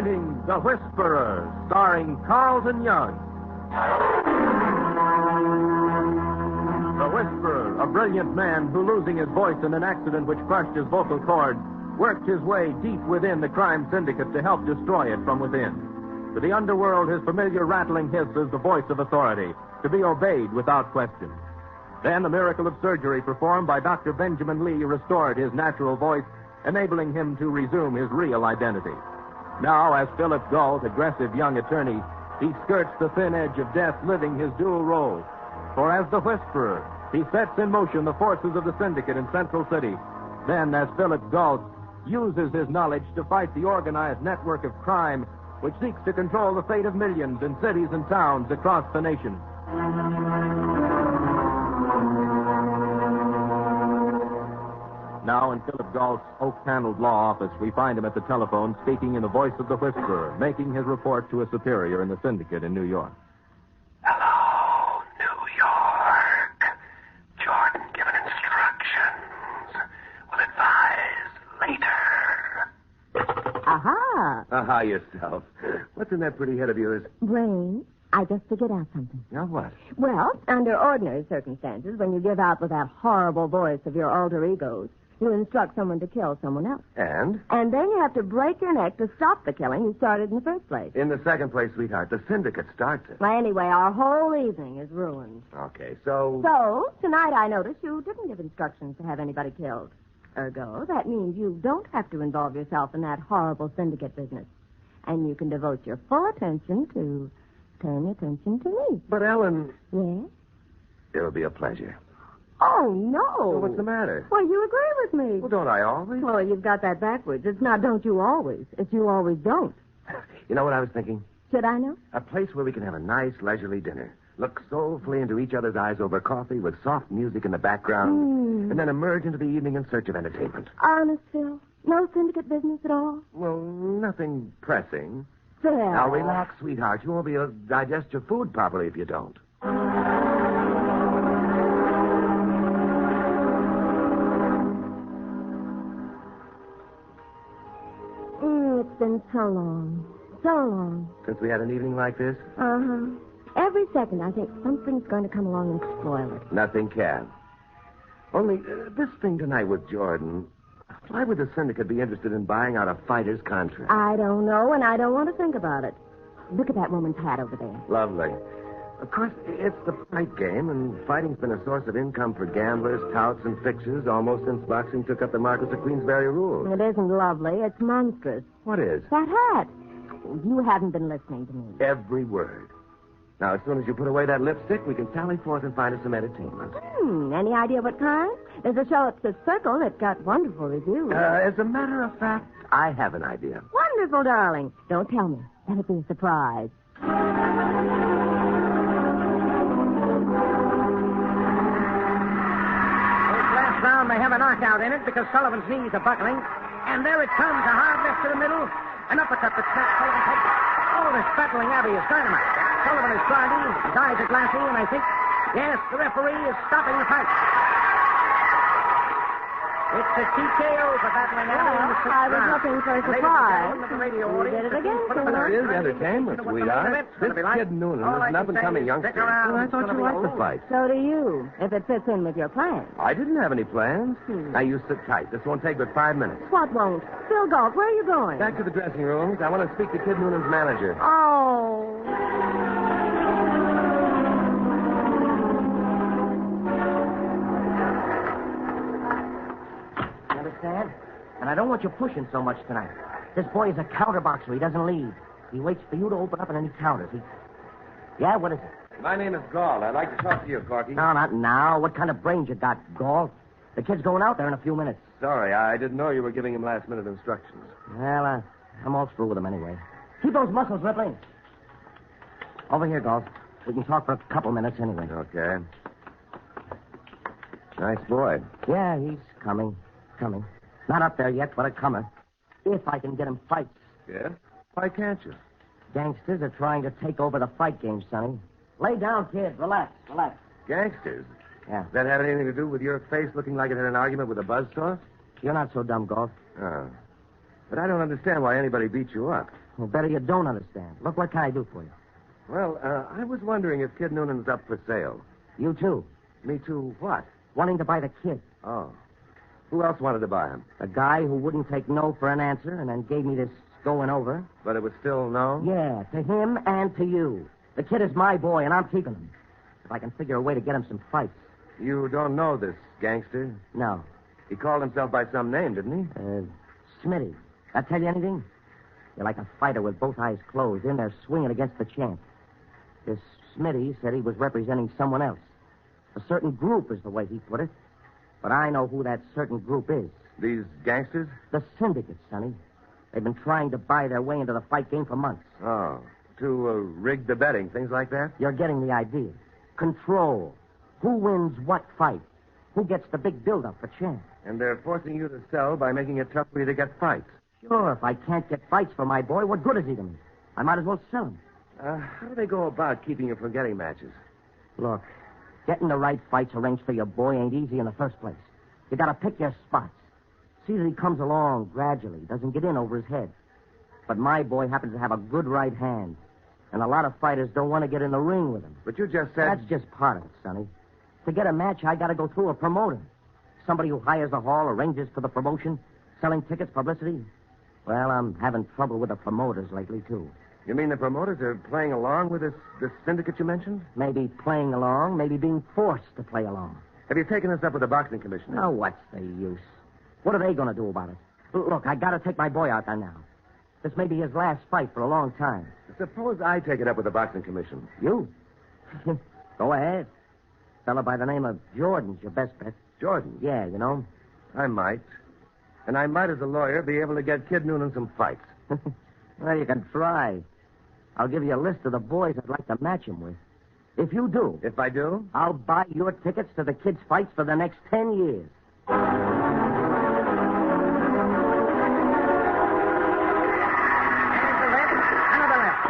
Presenting The Whisperer, starring Carlton Young. The Whisperer, a brilliant man who, losing his voice in an accident which crushed his vocal cords, worked his way deep within the crime syndicate to help destroy it from within. To the underworld, his familiar rattling hiss is the voice of authority, to be obeyed without question. Then the miracle of surgery performed by Dr. Benjamin Lee restored his natural voice, enabling him to resume his real identity. Now, as Philip Galt, aggressive young attorney, he skirts the thin edge of death, living his dual role. For as the Whisperer, he sets in motion the forces of the syndicate in Central City. Then, as Philip Galt, uses his knowledge to fight the organized network of crime which seeks to control the fate of millions in cities and towns across the nation. Now, in Philip Galt's oak-paneled law office, we find him at the telephone speaking in the voice of the Whisperer, making his report to a superior in the syndicate in New York. Hello, New York. Jordan given instructions. Will advise later. Aha. Aha yourself. What's in that pretty head of yours? Brain, I just figured out something. Now what? Well, under ordinary circumstances, when you give out with that horrible voice of your alter egos, you instruct someone to kill someone else. And? And then you have to break your neck to stop the killing you started in the first place. In the second place, sweetheart, the syndicate starts it. Well, anyway, our whole evening is ruined. Okay, so... So, tonight I noticed you didn't give instructions to have anybody killed. Ergo, that means you don't have to involve yourself in that horrible syndicate business. And you can devote your full attention to... turn your attention to me. But, Ellen... Yes? It'll be a pleasure. Oh, no. Well, what's the matter? Well, you agree with me. Well, don't I always? Well, you've got that backwards. It's not don't you always. It's you always don't. You know what I was thinking? Should I know? A place where we can have a nice, leisurely dinner. Look soulfully into each other's eyes over coffee with soft music in the background. And then emerge into the evening in search of entertainment. Honest, Phil? No syndicate business at all? Well, nothing pressing. Phil. Now, relax, sweetheart. You won't be able to digest your food properly if you don't. It's been so long. So long. Since we had an evening like this? Uh-huh. Every second I think something's going to come along and spoil it. Nothing can. Only, this thing tonight with Jordan, why would the syndicate be interested in buying out a fighter's contract? I don't know, and I don't want to think about it. Look at that woman's hat over there. Lovely. Of course, it's the fight game, and fighting's been a source of income for gamblers, touts, and fixers almost since boxing took up the markets of Queensberry rules. It isn't lovely. It's monstrous. What is? That hat. You haven't been listening to me. Every word. Now, as soon as you put away that lipstick, we can sally forth and find us some entertainment. Any idea what kind? There's a show at the Circle that got wonderful reviews. As a matter of fact, I have an idea. Wonderful, darling. Don't tell me. Let it be a surprise. Last round may have a knockout in it because Sullivan's knees are buckling. And there it comes, a hard left to the middle. An uppercut that snaps Sullivan takes. All this battling Abbey is dynamite. Sullivan is groggy, his eyes are glassy, and I think, yes, the referee is stopping the fight. It's a TKO for battling Abbey in the sixth I was round. looking for a Ladies and surprise. gentlemen of the radio You audience, did it again, put up Phil. an It is entertainment, sweetheart. This kid Noonan is an up-and-coming youngster. Well, I thought you liked the fight. So do you, if it fits in with your plan. I didn't have any plans. Now, you sit tight. This won't take but 5 minutes. What won't? Phil Galt, where are you going? Back to the dressing rooms. I want to speak to Kid Noonan's manager. Oh. You understand? And I don't want you pushing so much tonight. This boy is a counterboxer. He doesn't lead. He waits for you to open up and then he counters. Yeah, what is it? My name is Gall. I'd like to talk to you, Corky. No, not now. What kind of brains you got, Gall? The kid's going out there in a few minutes. Sorry, I didn't know you were giving him last-minute instructions. Well, I'm all through with him anyway. Keep those muscles rippling. Over here, Gall. We can talk for a couple minutes anyway. Okay. Nice boy. Yeah, he's coming. Coming. Not up there yet, but a comer. If I can get him fights. Yeah? Why can't you? Gangsters are trying to take over the fight game, Sonny. Lay down, kid. Relax, relax. Gangsters? Yeah. Does that have anything to do with your face looking like it had an argument with a buzzsaw? You're not so dumb, Galt. Oh. But I don't understand why anybody beat you up. Well, better you don't understand. Look, what can I do for you? Well, I was wondering if Kid Noonan's up for sale. You too. Me too, what? Wanting to buy the kid. Oh. Who else wanted to buy him? The guy who wouldn't take no for an answer and then gave me this going over. But it was still no? Yeah, to him and to you. The kid is my boy, and I'm keeping him. If I can figure a way to get him some fights. You don't know this gangster? No. He called himself by some name, didn't he? Smitty. That tell you anything? You're like a fighter with both eyes closed, in there swinging against the champ. This Smitty said he was representing someone else. A certain group is the way he put it. But I know who that certain group is. These gangsters? The syndicate, Sonny. They've been trying to buy their way into the fight game for months. Oh. To rig the betting, things like that? You're getting the idea. Control. Who wins what fight? Who gets the big build-up for champ? And they're forcing you to sell by making it tough for you to get fights. Sure, if I can't get fights for my boy, what good is he to me? I might as well sell him. How do they go about keeping you from getting matches? Look, getting the right fights arranged for your boy ain't easy in the first place. You gotta pick your spots. See that he comes along gradually, doesn't get in over his head. But my boy happens to have a good right hand. And a lot of fighters don't want to get in the ring with him. But you just said... That's just part of it, Sonny. To get a match, I gotta go through a promoter. Somebody who hires a hall, arranges for the promotion, selling tickets, publicity. Well, I'm having trouble with the promoters lately, too. You mean the promoters are playing along with this syndicate you mentioned? Maybe playing along, maybe being forced to play along. Have you taken this up with the boxing commissioner? Oh, what's the use? What are they going to do about it? Look, I got to take my boy out there now. This may be his last fight for a long time. Suppose I take it up with the boxing commission. You? Go ahead. Fella by the name of Jordan's your best bet. Jordan? Yeah, you know. I might. And I might, as a lawyer, be able to get Kid Noonan some fights. Well, you can try. I'll give you a list of the boys I'd like to match him with. If you do, If I do? I'll buy your tickets to the kids' fights for the next 10 years.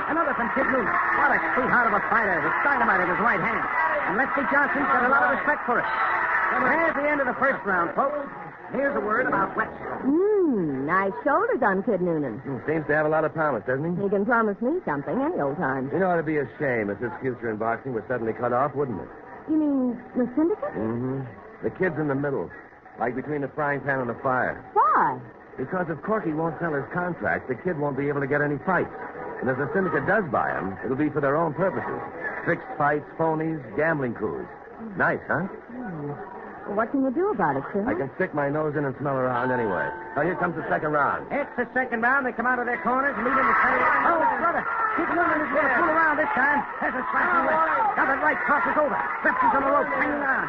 Another from Kid Noonan. What a sweetheart of a fighter with dynamite in his right hand. And Leslie Johnson's got a lot of respect for it. There's the end of the first round, folks. Here's a word about Whetstone. Nice shoulders on Kid Noonan. Seems to have a lot of promise, doesn't he? He can promise me something any old time. You know, it'd be a shame if his future in boxing was suddenly cut off, wouldn't it? You mean the syndicate? Mm-hmm. The kid's in the middle, like between the frying pan and the fire. Why? Because if Corky won't sell his contract, the kid won't be able to get any fights. And if the syndicate does buy him, it'll be for their own purposes. Fixed fights, phonies, gambling coups. Nice, huh? What can you do about it, sir? I can stick my nose in and smell around anyway. Now, here comes the second round. It's the second round. They come out of their corners, meet in the center. Oh, brother. Kid Noonan is going to fool around this time. There's a slashing left. Now that right crosses over. Weston's on the rope, hanging on.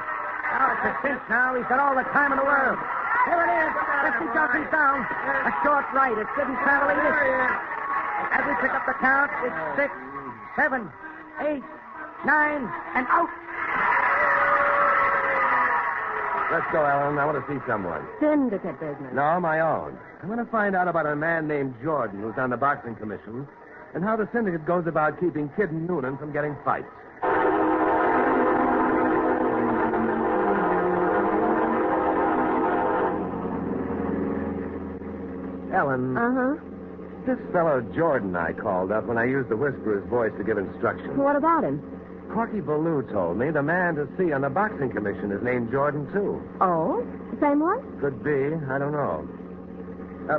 Now it's a cinch now. He's got all the time in the world. Here it is. Weston Johnson's down. A short right. It didn't travel a distance. As we pick up the count, it's 6, 7, 8, 9, and out. Let's go, Ellen. I want to see someone. Syndicate business. No, my own. I want to find out about a man named Jordan who's on the boxing commission and how the syndicate goes about keeping Kid Noonan from getting fights. Ellen, Uh-huh. this fellow Jordan I called up when I used the Whisperer's voice to give instructions. What about him? Corky Ballou told me the man to see on the boxing commission is named Jordan, too. Oh? The same one? Could be. I don't know.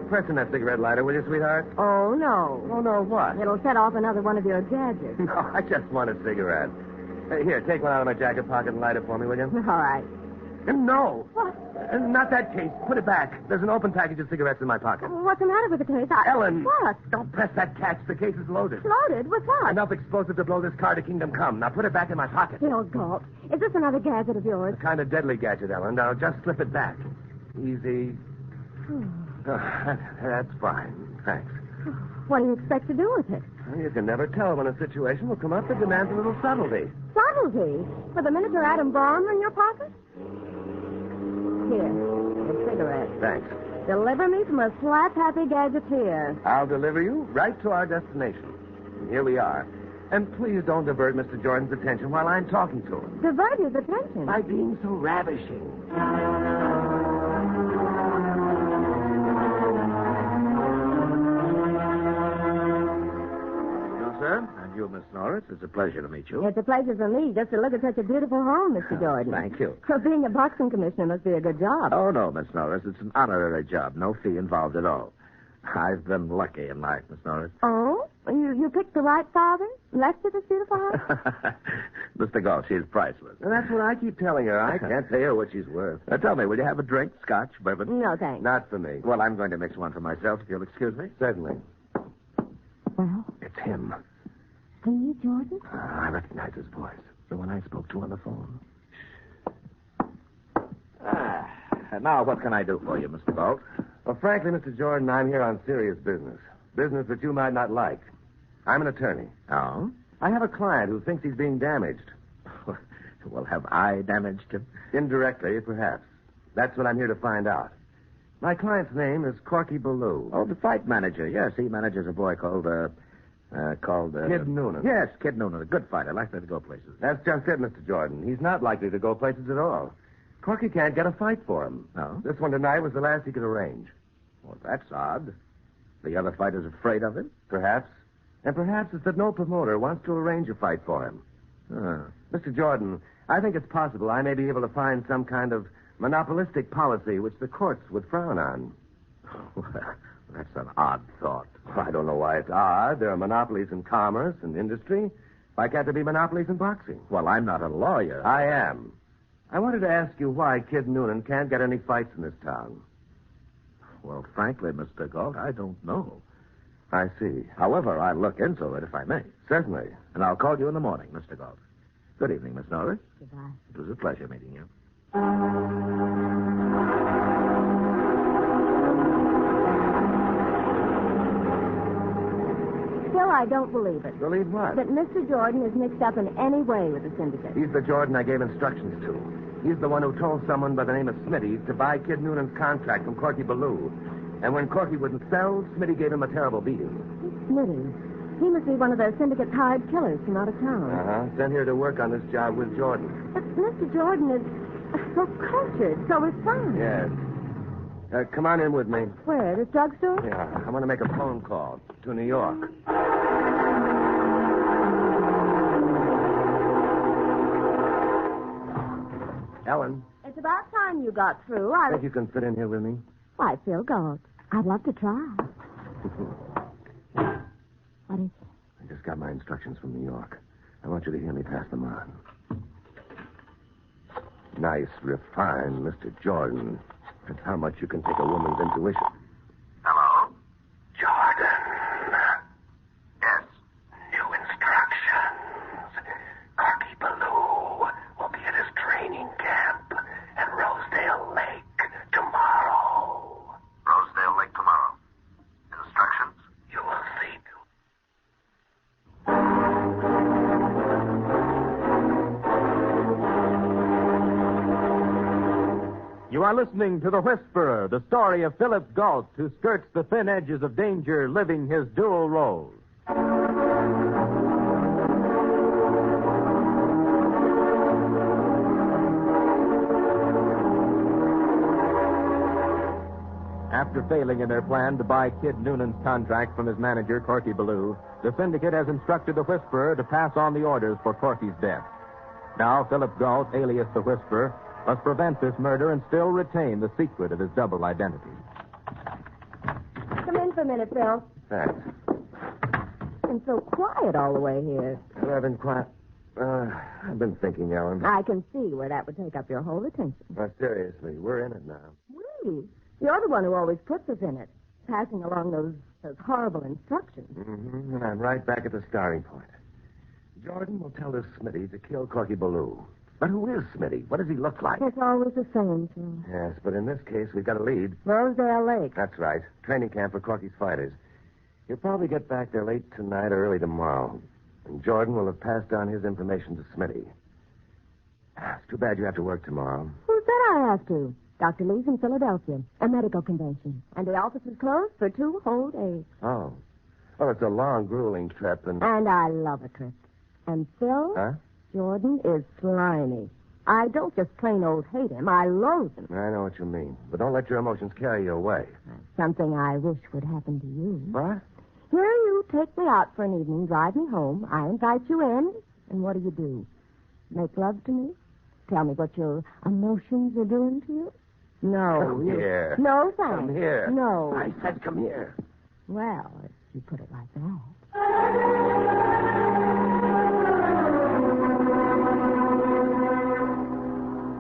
Press in that cigarette lighter, will you, sweetheart? Oh, no. Oh, no, what? It'll set off another one of your gadgets. No, I just want a cigarette. Here, take one out of my jacket pocket and light it for me, will you? All right. No. What? Not that case. Put it back. There's an open package of cigarettes in my pocket. What's the matter with the case? Ellen. What? Don't press that catch. The case is loaded. Loaded? With what? Enough explosive to blow this car to Kingdom Come. Now put it back in my pocket. Bill Galt. Is this another gadget of yours? A kind of deadly gadget, Ellen. Now just slip it back. Easy. That's fine. Thanks. What do you expect to do with it? Well, you can never tell when a situation will come up that demands a little subtlety. Subtlety? For the miniature atom bomb in your pocket? Here, a cigarette. Thanks. Deliver me from a slap-happy gadgeteer. I'll deliver you right to our destination. And here we are. And please don't divert Mr. Jordan's attention while I'm talking to him. Divert his attention. By being so ravishing. sir. And you, Miss Norris. It's a pleasure to meet you. It's a pleasure for me just to look at such a beautiful home, Mr. Jordan. Thank you. So being a boxing commissioner must be a good job. Oh, no, Miss Norris. It's an honorary job. No fee involved at all. I've been lucky in life, Miss Norris. Oh? You picked the right father? Left to this beautiful house? Mr. Galt, she's priceless. Well, that's what I keep telling her. I can't tell her what she's worth. Tell me, will you have a drink? Scotch, bourbon? No, thanks. Not for me. Well, I'm going to mix one for myself, if you'll excuse me. Certainly. Well, It's him. Steve Jordan? I recognize his voice. The one I spoke to on the phone. And now, what can I do for you, Mr. Galt? Well, frankly, Mr. Jordan, I'm here on serious business. Business that you might not like. I'm an attorney. Oh? I have a client who thinks he's being damaged. Well, have I damaged him? Indirectly, perhaps. That's what I'm here to find out. My client's name is Corky Ballou. Oh, the fight manager. Yes, he manages a boy called Kid Noonan. Yes, Kid Noonan, a good fighter, likely to go places. That's just it, Mr. Jordan. He's not likely to go places at all. Corky can't get a fight for him. No? This one tonight was the last he could arrange. Well, that's odd. The other fighter's afraid of him? Perhaps. And perhaps it's that no promoter wants to arrange a fight for him. Mr. Jordan, I think it's possible I may be able to find some kind of monopolistic policy which the courts would frown on. Well, that's an odd thought. I don't know why it's odd. There are monopolies in commerce and industry. Why can't there be monopolies in boxing? Well, I'm not a lawyer. I am. I wanted to ask you why Kid Noonan can't get any fights in this town. Well, frankly, Mr. Galt, I don't know. I see. However, I'll look into it if I may. Certainly. And I'll call you in the morning, Mr. Galt. Good evening, Miss Norris. Goodbye. It was a pleasure meeting you. Still, I don't believe it. Believe what? That Mr. Jordan is mixed up in any way with the syndicate. He's the Jordan I gave instructions to. He's the one who told someone by the name of Smitty to buy Kid Noonan's contract from Corky Ballou. And when Corky wouldn't sell, Smitty gave him a terrible beating. Smitty. He must be one of those syndicate's hired killers from out of town. Sent here to work on this job with Jordan. But Mr. Jordan is so cultured, so refined. Yes. Come on in with me. Where? This drugstore? Yeah, I want to make a phone call to New York. Ellen, It's about time you got through. I think you can fit in here with me. Why, Phil Galt. I'd love to try. What is it? I just got my instructions from New York. I want you to hear me pass them on. Nice, refined Mr. Jordan. That's how much you can take a woman's intuition. Hello? Jordan. Yes. New instructions. Corky Ballou will be at his training camp at Rosedale Lake tomorrow. Rosedale Lake tomorrow. Instructions? You will see. You are listening to The Whisperer, the story of Philip Galt, who skirts the thin edges of danger, living his dual roles. After failing in their plan to buy Kid Noonan's contract from his manager, Corky Ballou, the syndicate has instructed the Whisperer to pass on the orders for Corky's death. Now, Philip Galt, alias the Whisperer, must prevent this murder and still retain the secret of his double identity. Come in for a minute, Phil. Thanks. And so quiet all the way here. Well, I've been quiet. I've been thinking, Ellen. I can see where that would take up your whole attention. Well, seriously, we're in it now. We? You're the one who always puts us in it, passing along those horrible instructions. Mm-hmm. And I'm right back at the starting point. Jordan will tell this Smitty to kill Corky Ballou. But who is Smitty? What does he look like? It's always the same, Phil. Yes, but in this case, we've got a lead. Rosedale Lake. That's right. Training camp for Corky's fighters. He'll probably get back there late tonight or early tomorrow. And Jordan will have passed on his information to Smitty. It's too bad you have to work tomorrow. Who said I have to? Dr. Lee's in Philadelphia, a medical convention. And the office is closed for 2 whole days. Oh. Well, it's a long, grueling trip, and... And I love a trip. And Phil, Huh? Jordan is slimy. I don't just plain old hate him. I loathe him. I know what you mean. But don't let your emotions carry you away. Something I wish would happen to you. What? Here you take me out for an evening, drive me home. I invite you in, and what do? Make love to me? Tell me what your emotions are doing to you? No. Come here. No, thanks. Come here. No. I said come here. Well, if you put it like that.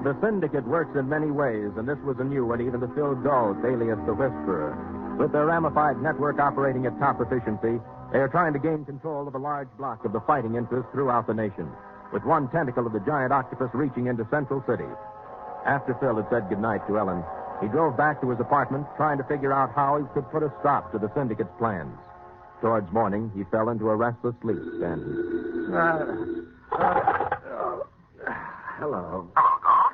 The syndicate works in many ways, and this was a new one even to Phil Galt, alias the Whisperer. With their ramified network operating at top efficiency, they are trying to gain control of a large block of the fighting interest throughout the nation, with one tentacle of the giant octopus reaching into Central City. After Phil had said goodnight to Ellen, he drove back to his apartment, trying to figure out how he could put a stop to the syndicate's plans. Towards morning, he fell into a restless sleep, and... Hello. Hello, Galt.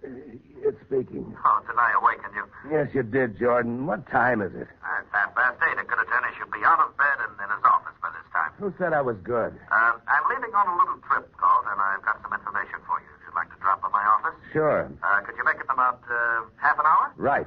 It's speaking. Oh, did I awaken you? Yes, you did, Jordan. What time is it? It's 8:30. The good attorney should be out of bed and in his office by this time. Who said I was good? I'm leaving on a little trip, Galt, and I've got some information for you. If you'd like to drop by my office. Sure. Could you make it in about half an hour? Right.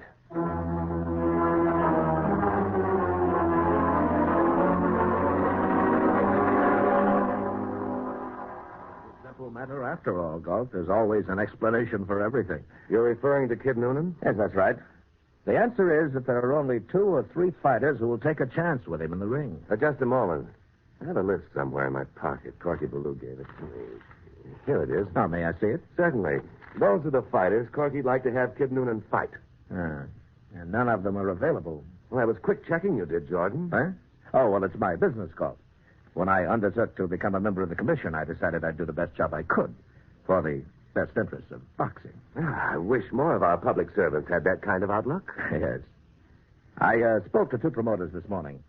Simple matter after all, Galt. There's always an explanation for everything. You're referring to Kid Noonan? Yes, that's right. The answer is that there are only 2 or 3 fighters who will take a chance with him in the ring. Just a moment. I have a list somewhere in my pocket. Corky Ballou gave it to me. Here it is. Now, may I see it? Certainly. Those are the fighters Corky'd like to have Kid Noonan fight. And none of them are available. Well, I was quick checking you did, Jordan. Huh? Oh, well, it's my business call. When I undertook to become a member of the commission, I decided I'd do the best job I could for the best interests of boxing. I wish more of our public servants had that kind of outlook. Yes. I spoke to 2 promoters this morning.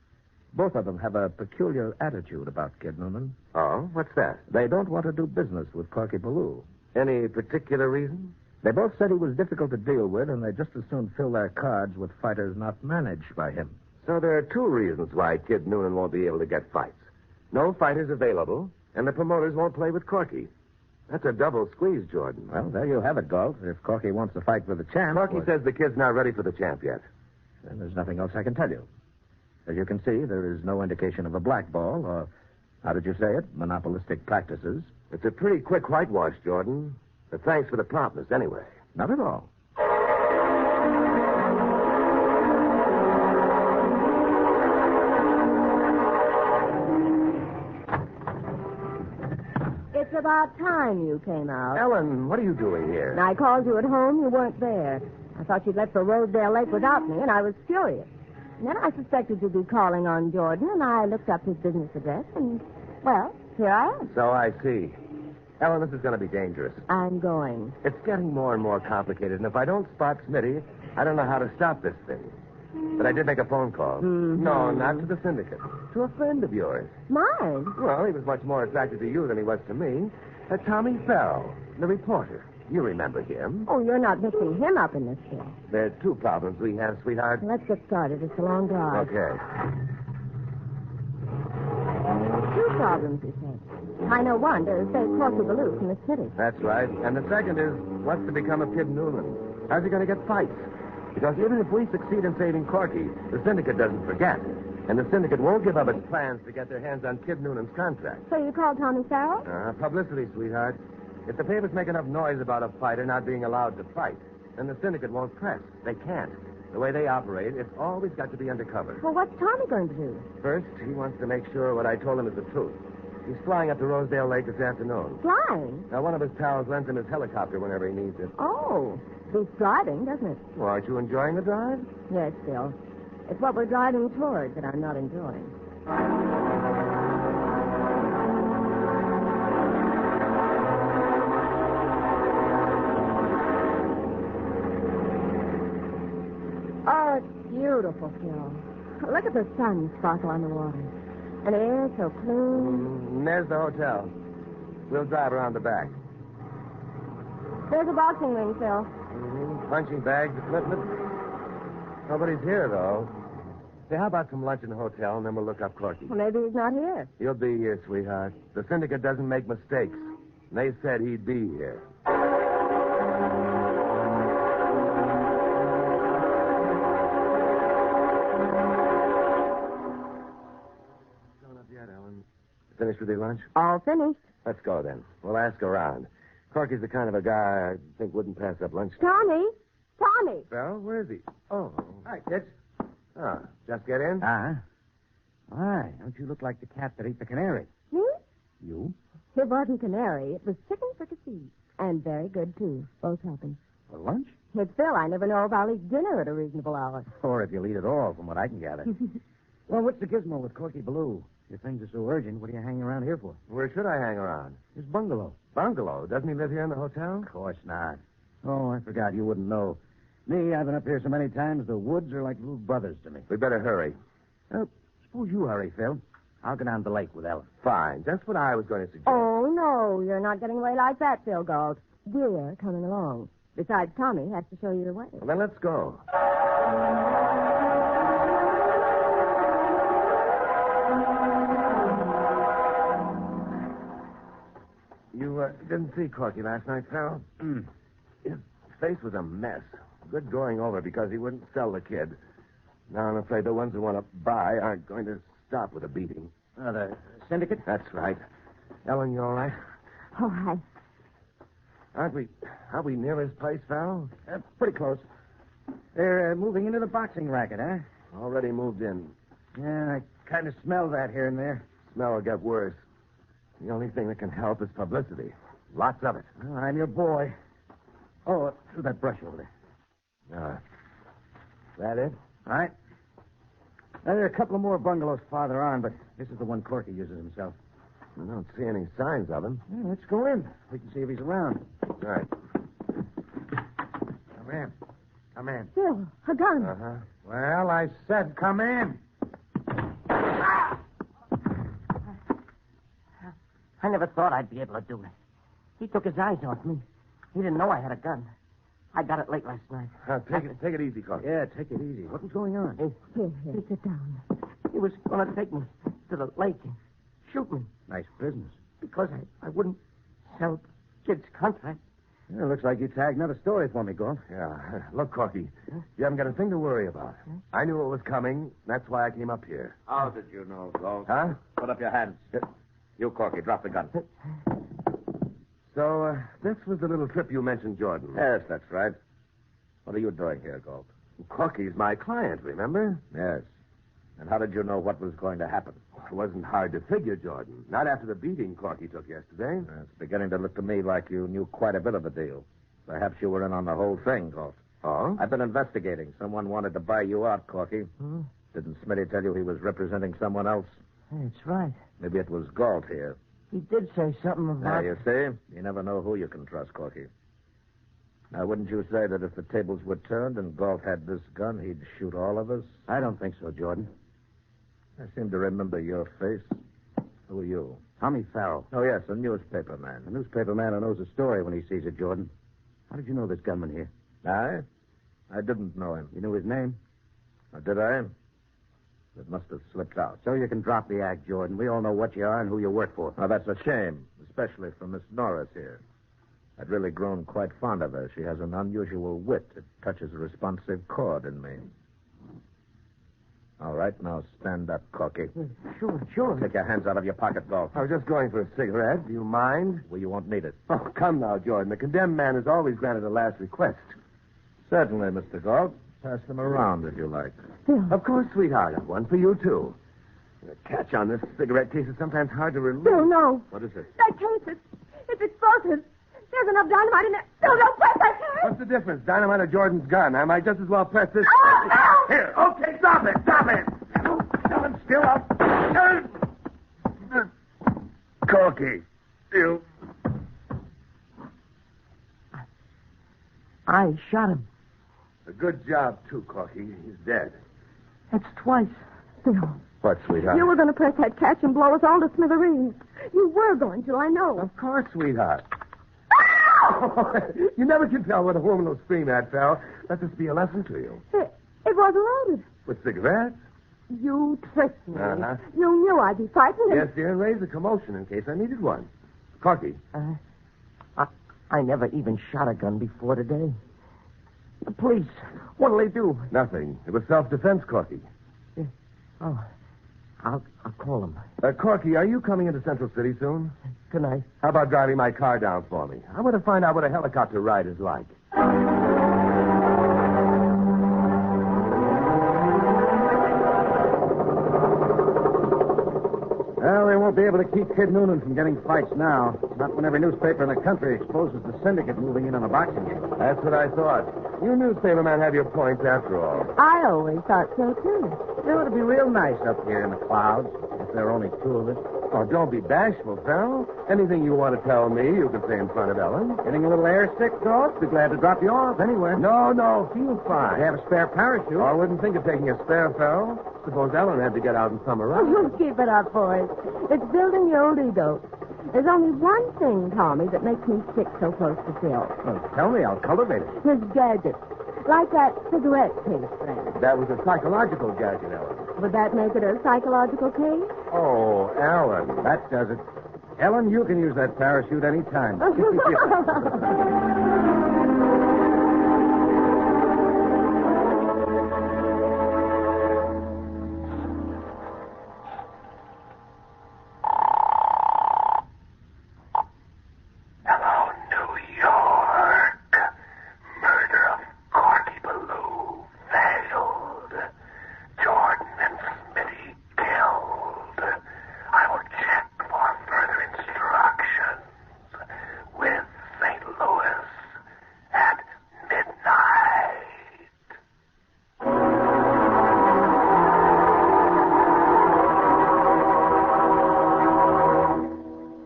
Both of them have a peculiar attitude about Kid Noonan. Oh, what's that? They don't want to do business with Corky Ballou. Any particular reason? They both said he was difficult to deal with, and they just as soon fill their cards with fighters not managed by him. So there are 2 reasons why Kid Noonan won't be able to get fights. No fighters available, and the promoters won't play with Corky. That's a double squeeze, Jordan. Well, there you have it, Galt. If Corky wants to fight for the champ... Corky says the kid's not ready for the champ yet. Then there's nothing else I can tell you. As you can see, there is no indication of a blackball or, how did you say it, monopolistic practices. It's a pretty quick whitewash, Jordan. But thanks for the promptness, anyway. Not at all. It's about time you came out. Ellen, what are you doing here? And I called you at home, you weren't there. I thought you'd left for Rosedale Lake without me, and I was furious. And then I suspected you'd be calling on Jordan, and I looked up his business address, and, well, here I am. So I see. Ellen, this is going to be dangerous. I'm going. It's getting more and more complicated, and if I don't spot Smitty, I don't know how to stop this thing. But I did make a phone call. Mm-hmm. No, not to the syndicate. To a friend of yours. Mine? Well, he was much more attracted to you than he was to me. Tommy Farrell, the reporter. You remember him. Oh, you're not mixing him up in this bill. There are 2 problems we have, sweetheart. Let's get started. It's a long drive. Okay. 2 problems, you said. I know one, to save Corky Ballou from the city. That's right. And the second is, what's to become of Kid Noonan? How's he going to get fights? Because even if we succeed in saving Corky, the syndicate doesn't forget. And the syndicate won't give up its plans to get their hands on Kid Noonan's contract. So you called Tommy Farrell? Publicity, sweetheart. If the papers make enough noise about a fighter not being allowed to fight, then the syndicate won't press. They can't. The way they operate, it's always got to be undercover. Well, what's Tommy going to do? First, he wants to make sure what I told him is the truth. He's flying up to Rosedale Lake this afternoon. Flying? Now, one of his pals lends him his helicopter whenever he needs it. Oh, beats driving, doesn't it? Well, aren't you enjoying the drive? Yes, Bill. It's what we're driving toward that I'm not enjoying. Oh, it's beautiful, Phil. Look at the sun sparkle on the water. And the air so clean. There's the hotel. We'll drive around the back. There's a boxing ring, Phil. Punching bags, equipment. Nobody's here, though. Say, how about some lunch in the hotel, and then we'll look up Corky? Well, maybe he's not here. He'll be here, sweetheart. The syndicate doesn't make mistakes. And they said he'd be here. finished with your lunch? All finished. Let's go, then. We'll ask around. Corky's the kind of a guy I think wouldn't pass up lunch. Tommy! Tommy! Well, where is he? Oh. Hi, kids. Oh, just get in? Uh-huh. Why, don't you look like the cat that ate the canary? Me? You? It wasn't canary. It was chicken fricassee. And very good, too. Both helping. For lunch? It's Phil. I never know if I'll eat dinner at a reasonable hour. Or if you'll eat it all, from what I can gather. Well, what's the gizmo with Corky Ballou? If things are so urgent, what are you hanging around here for? Where should I hang around? His bungalow. Bungalow? Doesn't he live here in the hotel? Of course not. Oh, I forgot. You wouldn't know. Me, I've been up here so many times, the woods are like little brothers to me. We better hurry. Suppose you hurry, Phil. I'll go down to the lake with Ellen. Fine. Just what I was going to suggest. Oh, no. You're not getting away like that, Phil Galt. We're coming along. Besides, Tommy has to show you the way. Well, then let's go. You didn't see Corky last night, Phil? His face was a mess. Good going over because he wouldn't sell the kid. Now I'm afraid the ones who want to buy aren't going to stop with a beating. The syndicate? That's right. Ellen, you all right? All right. Aren't we near his place, Val? Pretty close. They're moving into the boxing racket, huh? Already moved in. Yeah, I kind of smell that here and there. Smell will get worse. The only thing that can help is publicity. Lots of it. Well, I'm your boy. Oh, through that brush over there. That it? All right. Now, there are a couple of more bungalows farther on, but this is the one Corky uses himself. I don't see any signs of him. Yeah, let's go in. We can see if he's around. All right. Come in. Come in. Phil, a gun. Uh-huh. Well, I said come in. I never thought I'd be able to do it. He took his eyes off me. He didn't know I had a gun. I got it late last night. Take it easy, Corky. Yeah, take it easy. What was going on? Here, sit down. He was going to take me to the lake and shoot me. Nice business. Because I wouldn't sell kids' contract. Yeah, looks like you tagged another story for me, Galt. Yeah. Look, Corky, you haven't got a thing to worry about. I knew it was coming. That's why I came up here. How did you know, Galt? Huh? Put up your hands. You, Corky, drop the gun. So, this was the little trip you mentioned, Jordan. Yes, that's right. What are you doing here, Galt? Corky's my client, remember? Yes. And how did you know what was going to happen? It wasn't hard to figure, Jordan. Not after the beating Corky took yesterday. It's beginning to look to me like you knew quite a bit of the deal. Perhaps you were in on the whole thing, Galt. Oh? I've been investigating. Someone wanted to buy you out, Corky. Hmm? Didn't Smitty tell you he was representing someone else? That's right. Maybe it was Galt here. He did say something Now, about... you see, you never know who you can trust, Corky. Now, wouldn't you say that if the tables were turned and Galt had this gun, he'd shoot all of us? I don't think so, Jordan. I seem to remember your face. Who are you? Tommy Farrell. Oh, yes, a newspaper man. A newspaper man who knows a story when he sees it, Jordan. How did you know this gunman here? I didn't know him. You knew his name? Or did I? It must have slipped out. So you can drop the act, Jordan. We all know what you are and who you work for. Now, that's a shame, especially for Miss Norris here. I'd really grown quite fond of her. She has an unusual wit. It touches a responsive chord in me. All right, now stand up, Corky. Sure. Take your hands out of your pocket, Galt. I was just going for a cigarette. Do you mind? Well, you won't need it. Oh, come now, Jordan. The condemned man is always granted a last request. Certainly, Mr. Galt. Pass them around if you like. Phil. Of course, sweetheart. I've one for you, too. The catch on this cigarette case is sometimes hard to remove. Phil, no. What is it? That case, it's explosive. There's enough dynamite in there. Phil, don't press that case. What's the difference? Dynamite or Jordan's gun? I might just as well press this. Oh, no! Here, okay, stop it. Ellen, still up. Corky, you. I shot him. A good job, too, Corky. He's dead. That's twice. Phil, What, sweetheart? you were going to press that catch and blow us all to smithereens. You were going to, I know. Of course, sweetheart. You never can tell what a woman will scream at, Val. Let this be a lesson to you. It wasn't loaded. With cigarettes? You tricked me. Uh-huh. You knew I'd be frightened. Yes, dear, and raise a commotion in case I needed one. Corky. I never even shot a gun before today. The police, what'll they do? Nothing. It was self-defense, Corky. Oh, I'll call him. Corky, are you coming into Central City soon? Good night. How about driving my car down for me? I want to find out what a helicopter ride is like. Well, they won't be able to keep Kid Noonan from getting fights now. Not when every newspaper in the country exposes the syndicate moving in on a boxing game. That's what I thought. You newspapermen have your points after all. I always thought so, too. It would be real nice up here in the clouds if there were only two of us. Oh, don't be bashful, pal. Anything you want to tell me, you can say in front of Ellen. Getting a little airsick, dog? Be glad to drop you off anywhere. No, feel fine. I have a spare parachute. Oh, I wouldn't think of taking a spare, fellow. Suppose Ellen had to get out in summer, right? Keep it up, boys. It's building the old ego. There's only one thing, Tommy, that makes me stick so close to Phil. Well, tell me, I'll cultivate it. His gadgets. Like that cigarette case friend. That was a psychological gadget, Ellen. Would that make it a psychological case? Oh, Ellen. That does it. Ellen, you can use that parachute any time.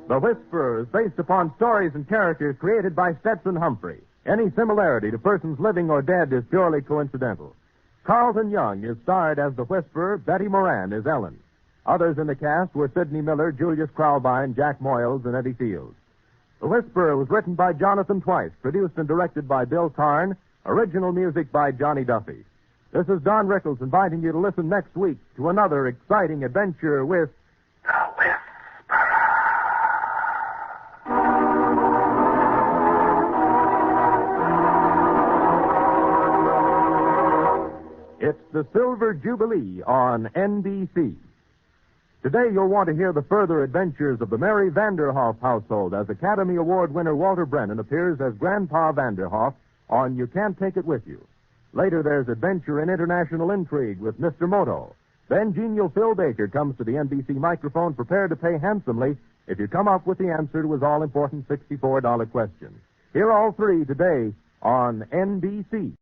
The Whisperer is based upon stories and characters created by Stetson Humphrey. Any similarity to persons living or dead is purely coincidental. Carlton Young is starred as the Whisperer. Betty Moran is Ellen. Others in the cast were Sidney Miller, Julius Kralbein, Jack Moyles, and Eddie Fields. The Whisperer was written by Jonathan Twice, produced and directed by Bill Karn, original music by Johnny Duffy. This is Don Rickles inviting you to listen next week to another exciting adventure with It's the Silver Jubilee on NBC. Today you'll want to hear the further adventures of the Mary Vanderhoff household as Academy Award winner Walter Brennan appears as Grandpa Vanderhoff on You Can't Take It With You. Later there's adventure in international intrigue with Mr. Moto. Then genial Phil Baker comes to the NBC microphone prepared to pay handsomely if you come up with the answer to his all-important $64 question. Hear all three today on NBC.